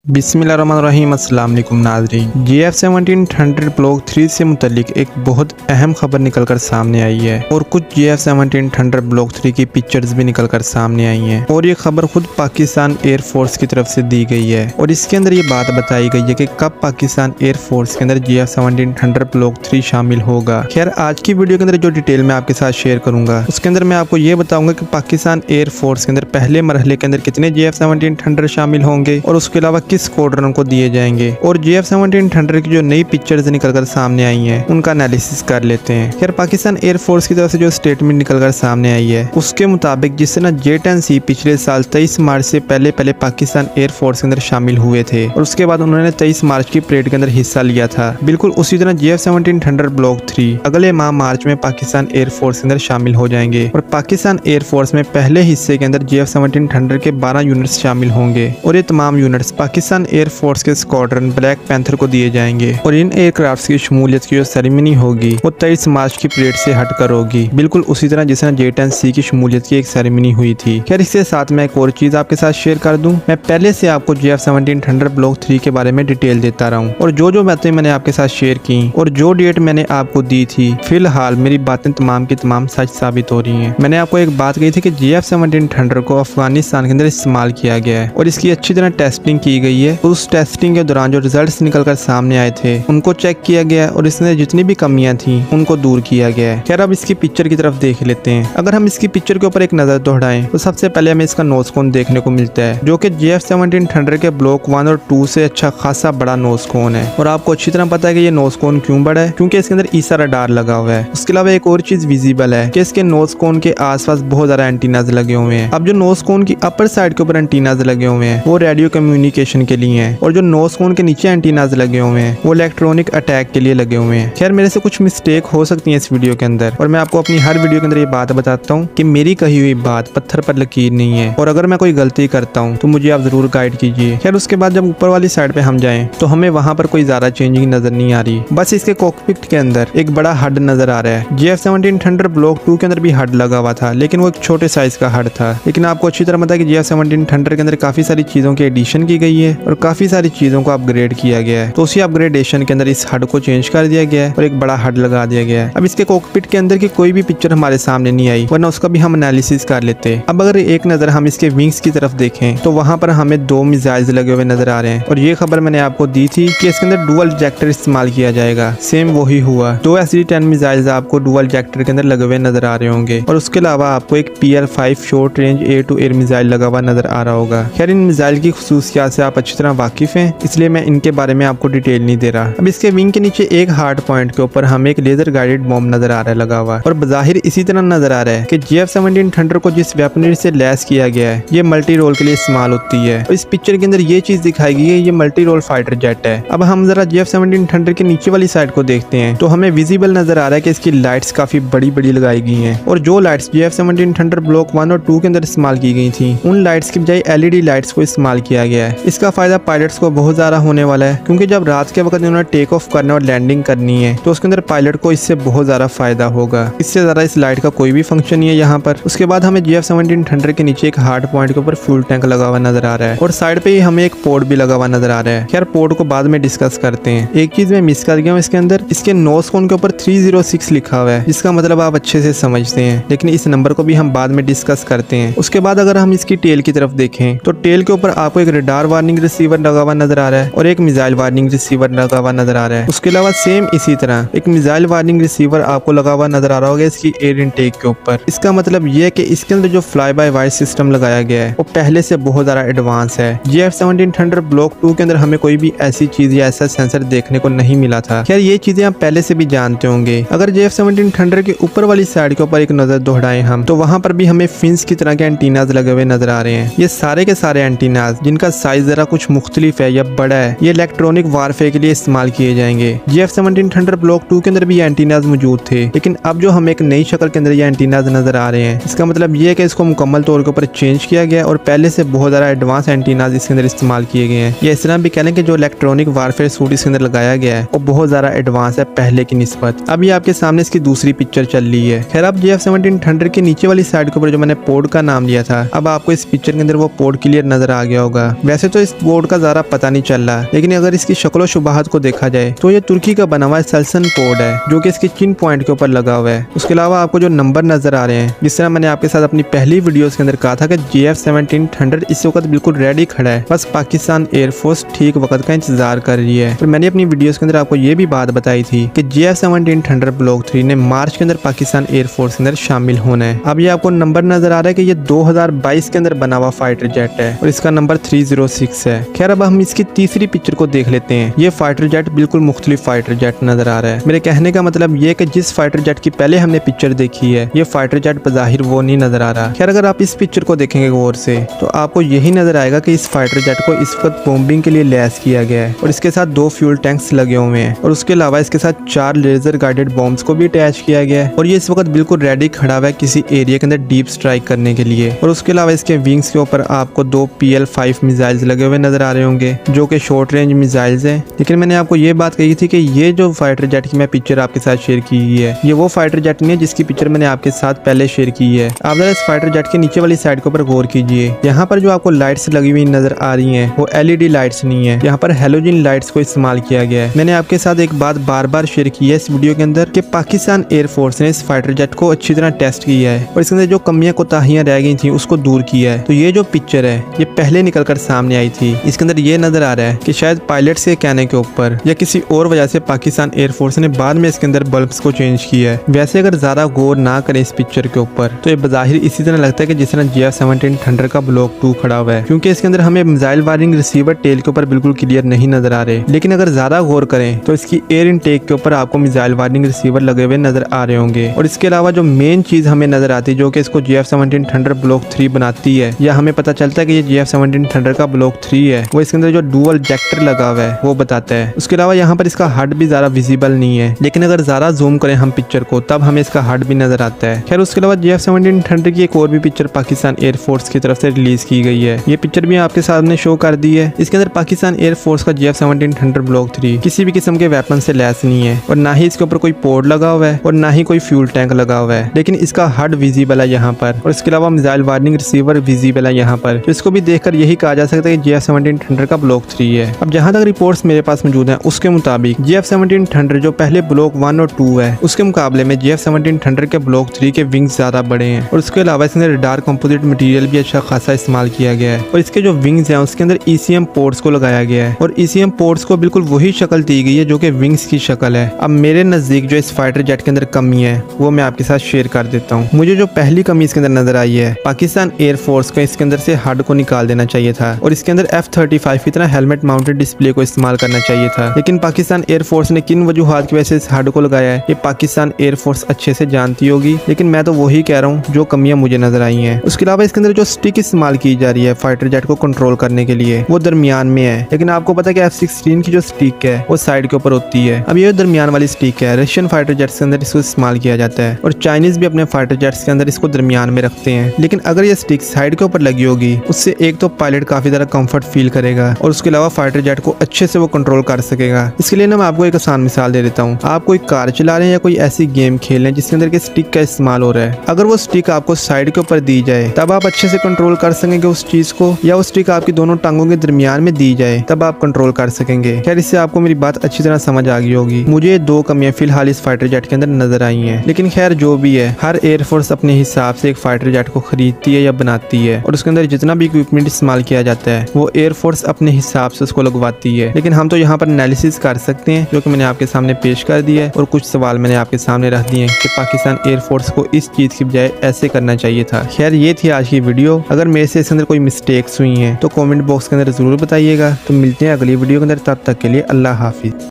बिस्मिल्लाहिर्रहमानिर्रहीम। अस्सलाम वालेकुम नाज़रीन। GF1700 ब्लॉक 3 से मुतल्लिक एक बहुत अहम खबर निकलकर सामने आई है और कुछ GF1700 ब्लॉक 3 की पिक्चर्स भी निकलकर सामने आई हैं और ये खबर खुद पाकिस्तान एयरफोर्स की तरफ से दी गई है और इसके अंदर ये बात बताई गई है कि कब पाकिस्तान एयरफोर्स के अंदर GF1700 ब्लॉक 3 शामिल होगा। खैर, आज की वीडियो के अंदर जो डिटेल मैं आपके साथ शेयर करूंगा उसके अंदर मैं आपको ये बताऊंगा कि पाकिस्तान एयरफोर्स के अंदर पहले मरहले के अंदर कितने GF1700 शामिल होंगे और उसके अलावा किस स्क्वाड्रन को दिए जाएंगे और GF1700 की जो नई पिक्चर्स निकलकर सामने आई हैं उनका एनालिसिस कर लेते हैं। खैर, पाकिस्तान एयरफोर्स की तरफ से जो स्टेटमेंट निकलकर सामने आई है उसके मुताबिक जिससे ना J-10C पिछले साल 23 मार्च से पहले पाकिस्तान एयरफोर्स के अंदर शामिल हुए थे और उसके बाद उन्होंने 23 मार्च की परेड के अंदर हिस्सा लिया था। बिल्कुल उसी तरह GF1700 ब्लॉक 3 अगले माह मार्च में पाकिस्तान एयरफोर्स के अंदर शामिल हो जाएंगे और पाकिस्तान एयरफोर्स में पहले हिस्से के अंदर GF1700 के 12 यूनिट्स शामिल होंगे और ये तमाम यूनिट्स पाकिस्तान एयरफोर्स के स्क्वाड्रन ब्लैक पैंथर को दिए जाएंगे और इन एयरक्राफ्ट की शमूलियत की जो सेरेमनी होगी वो 23 मार्च की परेड से हटकर होगी, बिल्कुल उसी तरह जिस तरह J-10C की शमूलियत की एक सेरेमनी हुई थी। खैर, इसके साथ मैं एक और चीज आपके साथ शेयर कर दूं, मैं पहले से आपको GF1700 ब्लॉक 3 के बारे में डिटेल देता रहा हूँ और जो बातें मैंने आपके साथ शेयर की और जो डेट मैंने आपको दी थी, फिलहाल मेरी बातें तमाम की तमाम सच साबित हो रही है। मैंने आपको एक बात कही थी कि GF1700 को अफगानिस्तान के अंदर इस्तेमाल किया गया है और इसकी अच्छी तरह टेस्टिंग की गई है। उस टेस्टिंग के दौरान जो रिजल्ट्स निकलकर सामने आए थे उनको चेक किया गया और इसमें जितनी भी कमियां थी उनको दूर किया गया है। खैर, अब इसकी पिक्चर की तरफ देख लेते हैं। अगर हम इसकी पिक्चर के ऊपर एक नजर दौड़ाएं तो सबसे पहले हमें इसका नोज कोन देखने को मिलता है जो कि GF1700 के ब्लॉक 1 और 2 से अच्छा खासा बड़ा नोज कोन है और आपको अच्छी तरह पता है कि ये नोज कोन क्यों बड़ा है, क्योंकि इसके अंदर ईसा रडार लगा हुआ है। उसके अलावा एक और चीज विजिबल है कि इसके नोज कोन के आसपास बहुत ज्यादा एंटीनाज लगे हुए हैं। अब जो नोज कोन की अपर साइड के ऊपर एंटीनाज लगे हुए हैं वो रेडियो कम्युनिकेशन के लिए है और जो नोज कोन के नीचे एंटीनाज लगे हुए हैं वो इलेक्ट्रॉनिक अटैक के लिए लगे हुए हैं। खैर, मेरे से कुछ मिस्टेक हो सकती है इस वीडियो के अंदर और मैं आपको अपनी हर वीडियो के अंदर ये बात बताता हूँ कि मेरी कही हुई बात पत्थर पर लकीर नहीं है और अगर मैं कोई गलती करता हूँ तो मुझे आप जरूर गाइड कीजिए। खैर, उसके बाद जब ऊपर वाली साइड पे हम जाएं तो हमें वहाँ पर कोई ज्यादा चेंजिंग नजर नहीं आ रही, बस इसके कॉकपिट के अंदर एक बड़ा हड नजर आ रहा है। GF1700 ब्लॉक 2 के अंदर भी हड लगा हुआ था लेकिन वो एक छोटे साइज का हड था, लेकिन आपको अच्छी तरह पता है कि GF1700 के अंदर काफी सारी चीजों की एडिशन की गई है और काफी सारी चीजों को अपग्रेड किया गया है। तो उसी अपग्रेडेशन के अंदर इस हड को चेंज कर दिया गया है और एक बड़ा हड लगा दिया गया है। अब इसके कॉकपिट के अंदर की कोई भी पिक्चर हमारे सामने नहीं आई वरना उसका भी हम एनालिसिस कर लेते हैं। अब अगर एक नजर हम इसके विंग्स की तरफ देखें तो वहां पर हमें 2 मिसाइल्स लगे हुए नजर आ रहे हैं और ये खबर मैंने आपको दी थी कि इसके अंदर डुअल इजेक्टर इस्तेमाल किया जाएगा। सेम वही हुआ, 2 SD-10 मिसाइल्स आपको डुअल इजेक्टर के अंदर लगे हुए नजर आ रहे होंगे और उसके अलावा आपको एक PR-5 short range air to air missile लगा हुआ नजर आ रहा होगा। खैर, इन मिसाइल की खुसूसियात से आप अच्छी तरह वाकिफ हैं इसलिए मैं इनके बारे में आपको डिटेल नहीं दे रहा। अब इसके विंग के नीचे एक हार्ड पॉइंट के ऊपर हमें एक लेजर गाइडेड बॉम्ब नजर आ रहा है लगा हुआ और बज़ाहिर इसी तरह नजर आ रहा है कि GF1700 को जिस वेपनरी से लैस किया गया है ये मल्टी रोल के लिए इस्तेमाल होती है और इस पिक्चर के अंदर ये चीज दिखाई गई है ये मल्टी रोल फाइटर जेट है। अब हम जरा GF1700 के नीचे वाली साइड को देखते हैं तो हमें विजिबल नजर आ रहा है कि इसकी लाइट्स काफी बड़ी बड़ी लगाई गई हैं और जो लाइट्स GF1700 ब्लॉक 1 और 2 के अंदर इस्तेमाल की गई थी उन लाइट्स की बजाय LED लाइट्स को इस्तेमाल किया गया है। इसका फायदा पायलट्स को बहुत ज्यादा होने वाला है क्योंकि जब रात के वक्त उन्होंने टेक ऑफ करना और लैंडिंग करनी है तो उसके अंदर पायलट को इससे बहुत ज्यादा फायदा होगा। इससे ज्यादा इस लाइट का कोई भी फंक्शन नहीं है यहाँ पर। उसके बाद हमें GF1700 के नीचे एक हार्ड पॉइंट के ऊपर फ्यूल टैंक लगा हुआ नजर आ रहा है और साइड पे ही हमें एक पोर्ट भी लगा हुआ नजर आ रहा है। खैर, पोर्ट को बाद में डिस्कस करते हैं। एक चीज मैं मिस कर गया हूँ इसके अंदर, इसके नोज कोन के ऊपर 306 लिखा हुआ है जिसका मतलब आप अच्छे से समझते हैं, लेकिन इस नंबर को भी हम बाद में डिस्कस करते हैं। उसके बाद अगर हम इसकी टेल की तरफ देखें तो टेल के ऊपर आपको एक रडार वार्निंग रिसीवर लगा हुआ नजर आ रहा है और एक मिसाइल वार्निंग रिसीवर लगा हुआ नजर आ रहा है। उसके अलावा सेम इसी तरह एक मिसाइल वार्निंग रिसीवर आपको लगा हुआ नजर आ रहा होगा इसकी एयर इनटेक के ऊपर। इसका मतलब ये है कि इसके अंदर जो फ्लाई बाय वायर सिस्टम लगाया गया है वो पहले से बहुत ज्यादा एडवांस है। GF1700 ब्लॉक 2 के अंदर हमें कोई भी ऐसी चीज या ऐसा सेंसर देखने को नहीं मिला था। खैर, ये चीजें आप पहले से भी जानते होंगे। अगर GF1700 के ऊपर वाली साइड के ऊपर एक नजर दोहराएं हम तो वहां पर भी हमें फिन्स की तरह के एंटीनाज लगे हुए नजर आ रहे हैं। ये सारे के सारे एंटीनाज जिनका साइज जरा कुछ मुख्तलिफ है या बड़ा है ये इलेक्ट्रॉनिक वारफेयर के लिए इस्तेमाल किए जाएंगे। GF1700 ब्लॉक 2 के अंदर भी एंटीनाज मौजूद थे लेकिन अब जो हमें एक नई शक्ल के अंदर ये एंटीनाज नजर आ रहे हैं इसका मतलब ये है कि इसको मुकम्मल तौर के ऊपर चेंज किया गया और पहले से बहुत ज्यादा एडवांस एंटीनाज इसके अंदर इस्तेमाल किए गए हैं। या इस तरह भी कह लें कि जो इलेक्ट्रॉनिक वारफेयर सूट इसके अंदर लगाया गया है वो बहुत ज्यादा एडवांस है पहले की निस्बत। अब ये आपके सामने इसकी दूसरी पिक्चर चल रही है। खैर, अब GF1700 के नीचे वाली साइड के ऊपर जो मैंने पोर्ट का नाम लिया था अब आपको इस पिक्चर के अंदर वो पोर्ट क्लियर नजर आ गया होगा। वैसे तो इस बोर्ड का ज़्यादा पता नहीं चल रहा, लेकिन अगर इसकी शक्ल और शुबाहत को देखा जाए तो ये तुर्की का बना हुआ सल्सन कोड है जो कि इसके चिन पॉइंट के ऊपर लगा हुआ है। उसके अलावा आपको जो नंबर नजर आ रहे हैं, जिस तरह मैंने आपके साथ अपनी पहली वीडियोस के अंदर कहा था कि GF-1700 इस वक्त बिल्कुल रेडी खड़ा है, बस पाकिस्तान एयरफोर्स ठीक वक्त का इंतजार कर रही है। और मैंने अपनी वीडियोस के अंदर आपको ये भी बात बताई थी कि GF-1700 ब्लॉक 3 ने मार्च के अंदर पाकिस्तान एयरफोर्स के अंदर शामिल होना है। अब ये आपको नंबर नजर आ रहा है कि ये 2022 के अंदर बना हुआ फाइटर जेट है और इसका नंबर 306 है। खैर अब हम इसकी तीसरी पिक्चर को देख लेते हैं। ये फाइटर जेट बिल्कुल मुख्तलिफ फाइटर जेट नजर आ रहा है। मेरे कहने का मतलब ये कि जिस फाइटर जेट की पहले हमने पिक्चर देखी है, ये फाइटर जेट बज़ाहिर वो नहीं नजर आ रहा। खैर अगर आप इस पिक्चर को देखेंगे गौर से तो आपको यही नजर आएगा कि इस फाइटर जेट को इस वक्त बॉम्बिंग के लिए लैस किया गया है और इसके साथ 2 फ्यूल टैंक्स लगे हुए हैं और उसके अलावा इसके साथ 4 लेजर गाइडेड बॉम्ब्स को भी अटैच किया गया है और ये इस वक्त बिल्कुल रेडी खड़ा हुआ है किसी एरिया के अंदर डीप स्ट्राइक करने के लिए। और उसके अलावा इसके विंग्स के ऊपर आपको 2 PL-5 मिसाइल्स लगे हुए नजर आ रहे होंगे जो कि शॉर्ट रेंज मिसाइल्स हैं। लेकिन मैंने आपको ये बात कही थी कि ये जो फाइटर जेट की मैं पिक्चर आपके साथ शेयर की गई है, ये वो फाइटर जेट नहीं है जिसकी पिक्चर मैंने आपके साथ पहले शेयर की है। आप जरा इस फाइटर जेट के नीचे वाली साइड के ऊपर गौर कीजिए। यहाँ पर जो आपको लाइट्स लगी हुई नजर आ रही हैं वो LED लाइट्स नहीं है, यहाँ पर हेलोजन लाइट्स को इस्तेमाल किया गया है। मैंने आपके साथ एक बात बार बार शेयर की है इस वीडियो के अंदर कि पाकिस्तान एयरफोर्स ने इस फाइटर जेट को अच्छी तरह टेस्ट किया है और इसके अंदर जो कमियां कोताहियां रह गई थी उसको दूर किया है। तो ये जो पिक्चर है ये पहले निकल कर सामने आई थी। इसके अंदर ये नजर आ रहा है कि शायद पायलट्स के कहने के ऊपर या किसी और वजह से पाकिस्तान एयरफोर्स ने बाद में इसके अंदर बल्ब्स को चेंज किया है। वैसे अगर ज्यादा गौर ना करें इस पिक्चर के ऊपर तो ये बज़ाहिर इसी तरह लगता है कि जिस तरह GF-1700 का ब्लॉक 2 खड़ा हुआ है, क्योंकि इसके अंदर हमें मिसाइल वायरिंग रिसीवर टेल के ऊपर बिल्कुल क्लियर नहीं नजर आ रहे। लेकिन अगर ज्यादा गौर करें तो इसकी एयर इनटेक के ऊपर आपको मिसाइल वायरिंग रिसीवर लगे हुए नजर आ रहे होंगे। और इसके अलावा जो मेन चीज हमें नजर आती है जो कि इसको GF-1700 ब्लॉक 3 बनाती है, या हमें पता चलता है कि ये GF-1700 का ब्लॉक 3 है, वो इसके अंदर जो डुअल जेक्टर लगा हुआ है वो बताता है। उसके अलावा यहाँ पर इसका हड भी ज्यादा विजिबल नहीं है, लेकिन अगर ज्यादा जूम करें हम पिक्चर को तब हमें इसका हड भी नजर आता है। खैर उसके अलावा GF-1700 की एक और भी पिक्चर पाकिस्तान एयरफोर्स की तरफ से रिलीज की गई है। ये पिक्चर भी आपके सामने शो कर दी है। इसके अंदर पाकिस्तान एयरफोर्स का GF-1700 ब्लॉक 3 किसी भी किस्म के वेपन से लैस नहीं है और ना ही इसके ऊपर कोई पोर्ट लगा हुआ है और ना ही कोई फ्यूल टैंक लगा हुआ है, लेकिन इसका हड विजिबल है यहाँ पर। और इसके अलावा मिसाइल वार्निंग रिसीवर विजिबल है यहाँ पर, तो इसको भी देखकर यही कहा जा सकता है कि GF-1700 का ब्लॉक 3 है। अब जहाँ तक रिपोर्ट्स मेरे पास मौजूद हैं उसके मुताबिक GF-1700 जो पहले ब्लॉक 1 और 2 है उसके मुकाबले में GF-1700 के ब्लॉक 3 के विंग्स ज्यादा बड़े हैं और उसके अलावा इसके अंदर रडार कंपोजिट मटेरियल भी अच्छा खासा इस्तेमाल किया गया है और इसके जो विंग्स हैं उसके अंदर ECM पोर्ट्स को लगाया गया है और ECM पोर्ट्स को बिल्कुल वही शक्ल दी गई है जो कि विंग्स की शक्ल है। अब मेरे नजदीक जो इस फाइटर जेट के अंदर कमी है वो मैं आपके साथ शेयर कर देता हूँ। मुझे जो पहली कमी इसके अंदर नजर आई है, पाकिस्तान एयरफोर्स को इसके अंदर से हड को निकाल देना चाहिए था और इसके अंदर F-35 की तरह हेलमेट माउंटेड डिस्प्ले को इस्तेमाल करना चाहिए था। लेकिन पाकिस्तान एयरफोर्स ने किन वजूहात की वजह से इस हड को लगाया है ये पाकिस्तान एयरफोर्स अच्छे से जानती होगी, लेकिन मैं तो वही कह रहा हूँ जो कमियां मुझे नजर आई हैं। उसके अलावा इसके अंदर जो स्टिक इस्तेमाल की जा रही है फाइटर जेट को कंट्रोल करने के लिए वो दरमियान में है, लेकिन आपको पता है कि F-16 की जो स्टिक है वो साइड के ऊपर होती है। अब ये दरमियान वाली स्टिक है, रशियन फाइटर जेट्स के अंदर इसको इस्तेमाल किया जाता है और चाइनीज भी अपने फाइटर जेट्स के अंदर इसको दरमियान में रखते हैं। लेकिन अगर ये स्टिक साइड के ऊपर लगी होगी उससे एक तो पायलट काफी ज्यादा कंफर्ट फील करेगा और उसके अलावा फाइटर जेट को अच्छे से वो कंट्रोल कर सकेगा। इसके लिए ना मैं आपको एक आसान मिसाल दे देता हूँ। आप कोई कार चला रहे हैं या कोई ऐसी गेम खेल रहे हैं जिसके अंदर के स्टिक का इस्तेमाल हो रहा है, अगर वो स्टिक आपको साइड के ऊपर दी जाए तब आप अच्छे से कंट्रोल कर सकेंगे उस चीज को, या वो स्टिक आपकी दोनों टांगों के दरमियान में दी जाए तब आप कंट्रोल कर सकेंगे। खैर इससे आपको मेरी बात अच्छी तरह समझ आ गई होगी। मुझे 2 कमियां फिलहाल इस फाइटर जेट के अंदर नजर आई हैं, लेकिन खैर जो भी है हर एयरफोर्स अपने हिसाब से एक फाइटर जेट को खरीदती है या बनाती है और उसके अंदर जितना भी इक्विपमेंट इस्तेमाल किया जाता है वो एयरफोर्स अपने हिसाब से उसको लगवाती है। लेकिन हम तो यहाँ पर एनालिसिस कर सकते हैं जो कि मैंने आपके सामने पेश कर दिया है और कुछ सवाल मैंने आपके सामने रख दिए कि पाकिस्तान एयरफोर्स को इस चीज की बजाय ऐसे करना चाहिए था। खैर ये थी आज की वीडियो। अगर मेरे से इसके अंदर कोई मिस्टेक्स हुई हैं तो कमेंट बॉक्स के अंदर जरूर बताइएगा। तो मिलते हैं अगली वीडियो के अंदर, तब तक के लिए अल्लाह हाफिज।